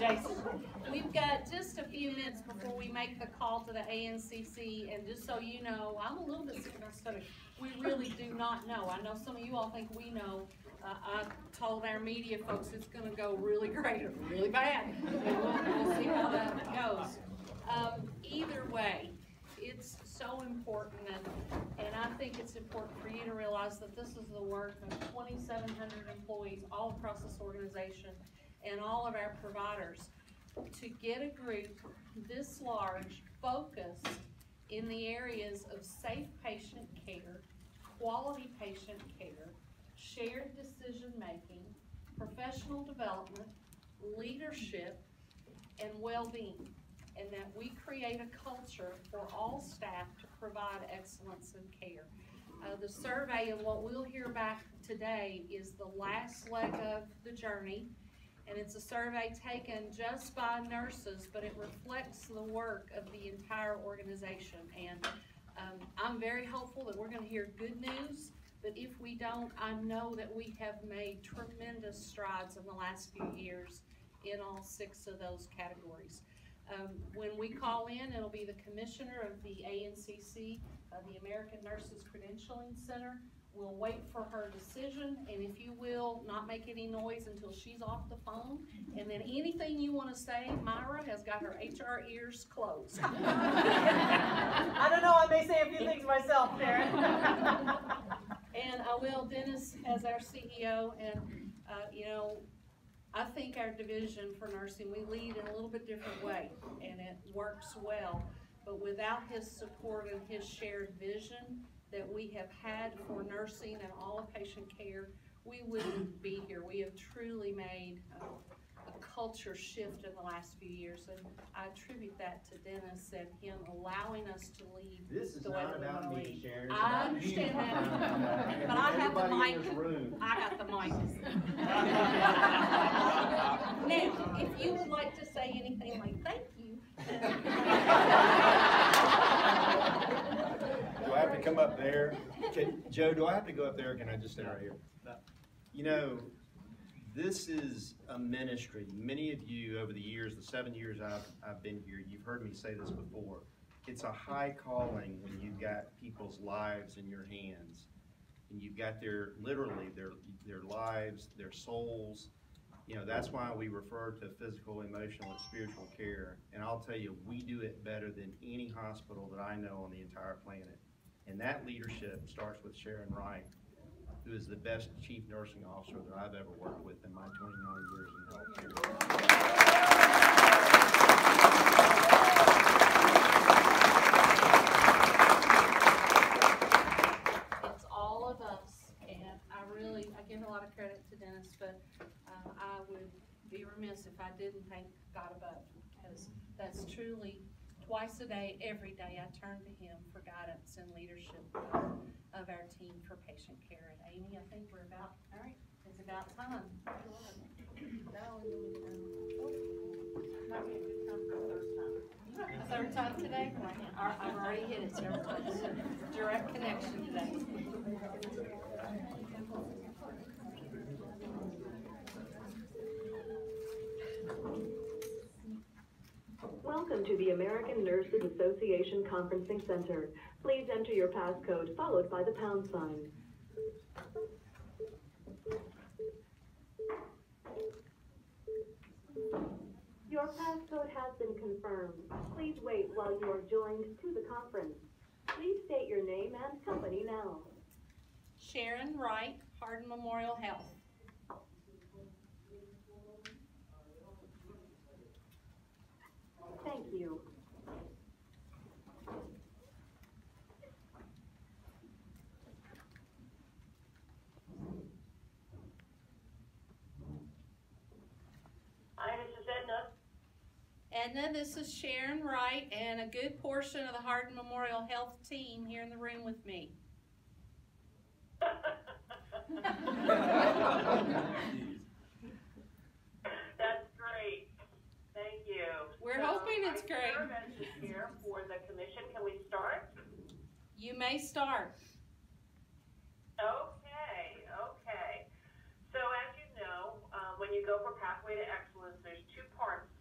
Jason. We've got just a few minutes before we make the call to the ANCC, and just so you know, I'm a little bit sick of my stomach. We really do not know. I know some of you all think we know. I told our media folks it's going to go really great or really bad. We'll see how that goes. Either way, it's so important, and I think it's important for you to realize that this is the work of 2,700 employees all across this organization and all of our providers to get a group this large focused in the areas of safe patient care, quality patient care, shared decision making, professional development, leadership, and well-being, and that we create a culture for all staff to provide excellence in care. The survey and what we'll hear back today is the last leg of the journey, and it's a survey taken just by nurses, but it reflects the work of the entire organization. And I'm very hopeful that we're going to hear good news, but if we don't, I know that we have made tremendous strides in the last few years in all 6 of those categories. When we call in, it'll be the commissioner of the ANCC, the American Nurses Credentialing Center. We'll wait for her decision, and if you will, not make any noise until she's off the phone. And then anything you want to say, Myra has got her HR ears closed. I don't know, I may say a few things myself, Karen. And I will, Dennis as our CEO, and you know, I think our division for nursing, we lead in a little bit different way, and it works well. But without his support and his shared vision that we have had for nursing and all of patient care, we wouldn't be here. We have truly made a culture shift in the last few years, and I attribute that to Dennis and him allowing us to lead the way that we want to lead. Sharon. I understand that, but I have the mic. I got the mic. Now, if you would like to say anything like thank you. Do I have to come up there? Joe, do I have to go up there, or can I just stay right here? No. You know, this is a ministry. Many of you over the years, the 7 years I've been here, you've heard me say this before. It's a high calling when you've got people's lives in your hands. And you've got literally their lives, their souls. You know, that's why we refer to physical, emotional, and spiritual care. And I'll tell you, we do it better than any hospital that I know on the entire planet. And that leadership starts with Sharon Wright, who is the best chief nursing officer that I've ever worked with in my 29 years in healthcare. It's all of us, and I give a lot of credit to Dennis, but I would be remiss if I didn't thank God above, because that's truly twice a day, every day, I turn to him for guidance and leadership of our team for patient care. And Amy, I think we're about, all right, it's about time. Might be a good time for a third time. A third time today? I've already hit it several times. Direct connection today. Welcome to the American Nurses Association Conferencing Center. Please enter your passcode followed by the pound sign. Your passcode has been confirmed. Please wait while you are joined to the conference. Please state your name and company now. Sharon Wright, Hardin Memorial Health. Thank you. Hi, this is Edna. Edna, this is Sharon Wright and a good portion of the Hardin Memorial Health team here in the room with me. That's great. Thank you. We're hoping it's great. I'm here for the commission. Can we start? You may start. Okay. So as you know, when you go for Pathway to Excellence, there's 2 parts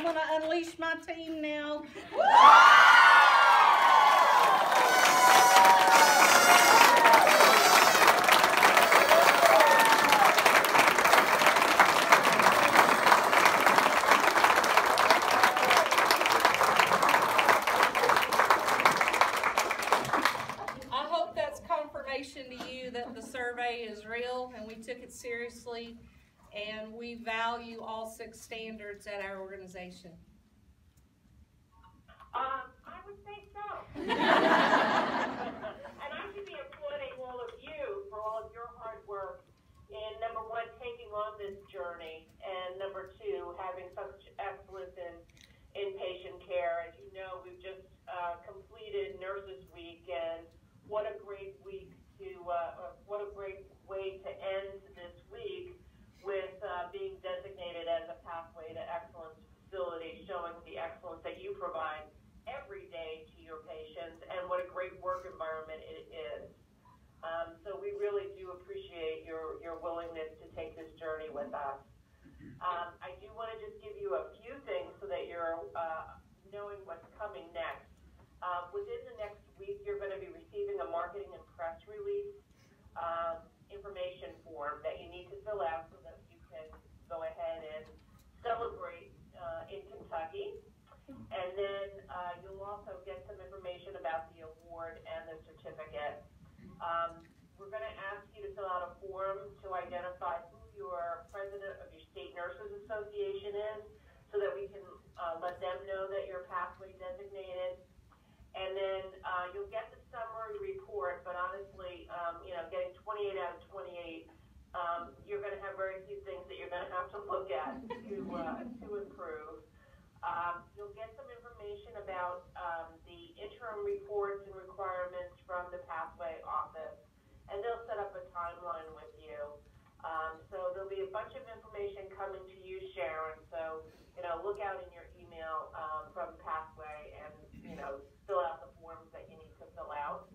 I'm gonna unleash my team now. I hope that's confirmation to you that the survey is real and we took it seriously and we value all 6 standards at our organization. I would think so. And I should be applauding all of you for all of your hard work in, number 1, taking on this journey, and number 2, having such excellence in patient care. As you know, we've just completed Nurses Week, and what a great week what a great way to end this week with being designated as a Pathway to Excellence facility, showing the excellence that you provide every day to your patients, and what a great work environment it is. So we really do appreciate your willingness to take this journey with us. I do want to just give you a few things so that you're knowing what's coming next. Within the next week, you're going to be receiving a marketing and press release information form that you need to fill out so that you can go ahead and celebrate in Kentucky. And then you'll also get some information about the award and the certificate. We're going to ask you to fill out a form to identify who your president of your state nurses association is, so that we can let them know that you're pathway designated. And then you'll get the summary report, but honestly, getting 28 out of 28, you're going to have very few things that you're going to have to look at to improve. You'll get some information about the interim reports and requirements from the Pathway office, and they'll set up a timeline with you. So there'll be a bunch of information coming to you, Sharon. So, look out in your email from Pathway and, fill out the forms that you need to fill out.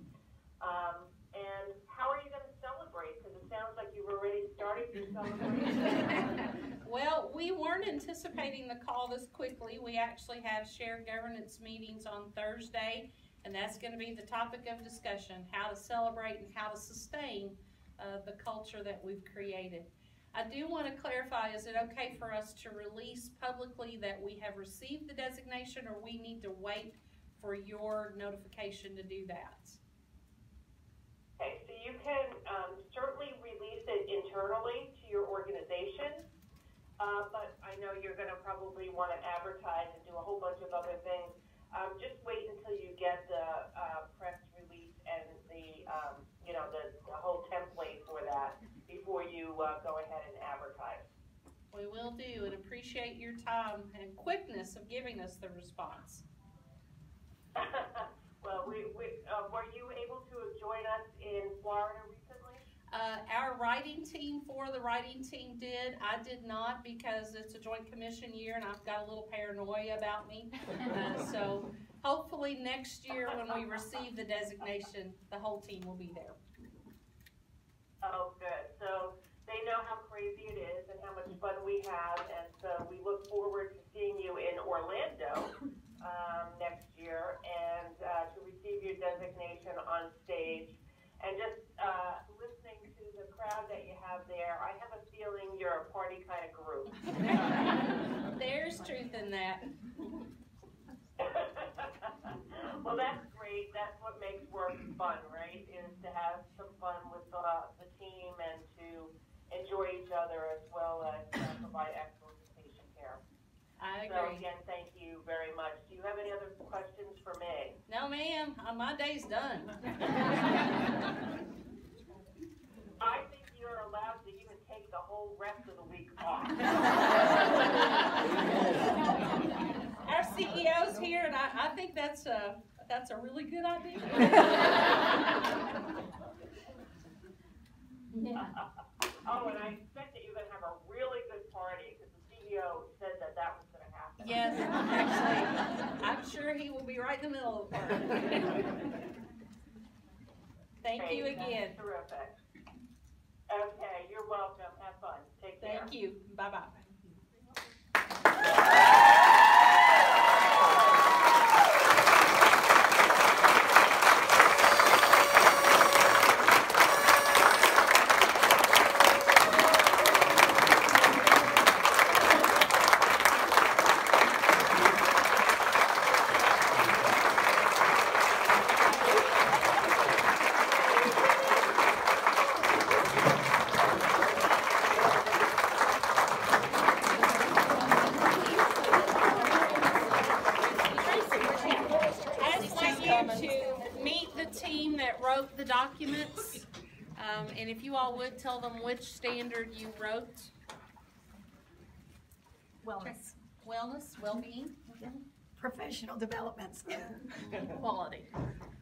And how are you going to celebrate? Because it sounds like you've already started your celebration. Well, we weren't anticipating the call this quickly. We actually have shared governance meetings on Thursday, and that's going to be the topic of discussion, how to celebrate and how to sustain the culture that we've created. I do want to clarify, is it okay for us to release publicly that we have received the designation, or we need to wait for your notification to do that? Okay, so you can certainly release it internally to your organization, but I know you're going to probably want to advertise and do a whole bunch of other things. Just wait until you get the press release and the whole template for that before you go ahead and advertise. We will do, and appreciate your time and quickness of giving us the response. Well, were you able to join us in Florida recently? Our writing team the writing team did. I did not, because it's a joint commission year and I've got a little paranoia about me. So hopefully next year when we receive the designation, the whole team will be there. Oh, good. So they know how crazy it is and how much fun we have, and so we look forward to seeing you in Orlando next year, and to receive your designation on stage. And just listening to the crowd that you have there, I have a feeling you're a party kind of group. There's truth in that. Well, that's great. That's what makes work fun, right? Is to have some fun with the team and to enjoy each other, as well as provide excellent patient care. I agree. So again, thank you very much. Do you have any other questions for me? No, ma'am. My day's done. I think you're allowed to even take the whole rest of the week off. Our CEO's here, and I think that's a really good idea. Yeah. Oh, and I expect that you're going to have a really good party, because the CEO said that was going to happen. Yes, actually, I'm sure he will be right in the middle of the party. Thank Great, you again. That's terrific. Okay, you're welcome. Have fun. Take care. Thank you. Bye-bye. wrote the documents, and if you all would tell them which standard you wrote. Wellness, Wellness, well-being, professional developments, quality.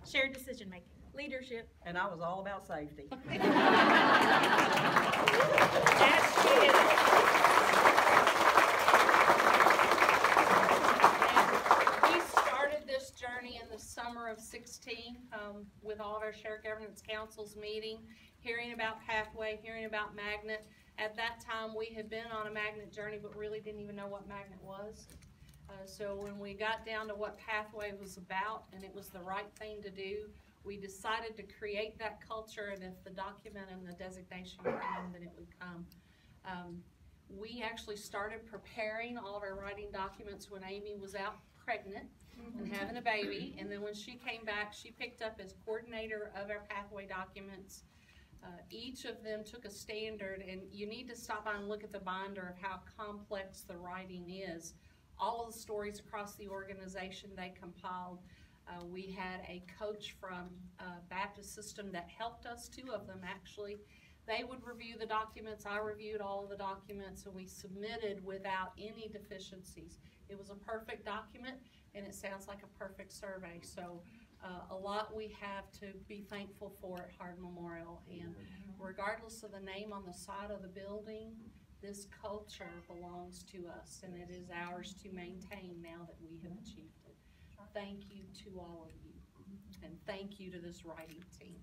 Shared decision making. Leadership. And I was all about safety. That's it. We started this journey in the summer of 16 with all of our shared governance councils meeting, hearing about Pathway, hearing about Magnet. At that time, we had been on a Magnet journey, but really didn't even know what Magnet was. So when we got down to what Pathway was about, and it was the right thing to do, we decided to create that culture, and if the document and the designation came, then it would come. We actually started preparing all of our writing documents when Amy was out pregnant and having a baby, and then when she came back, she picked up as coordinator of our Pathway documents. Each of them took a standard, and you need to stop by and look at the binder of how complex the writing is. All of the stories across the organization they compiled. We had a coach from Baptist System that helped us, 2 of them actually. They would review the documents, I reviewed all of the documents, and we submitted without any deficiencies. It was a perfect document, and it sounds like a perfect survey. So a lot we have to be thankful for at Hard Memorial, and regardless of the name on the side of the building, this culture belongs to us, and it is ours to maintain now that we have achieved it. Thank you to all of you, and thank you to this writing team.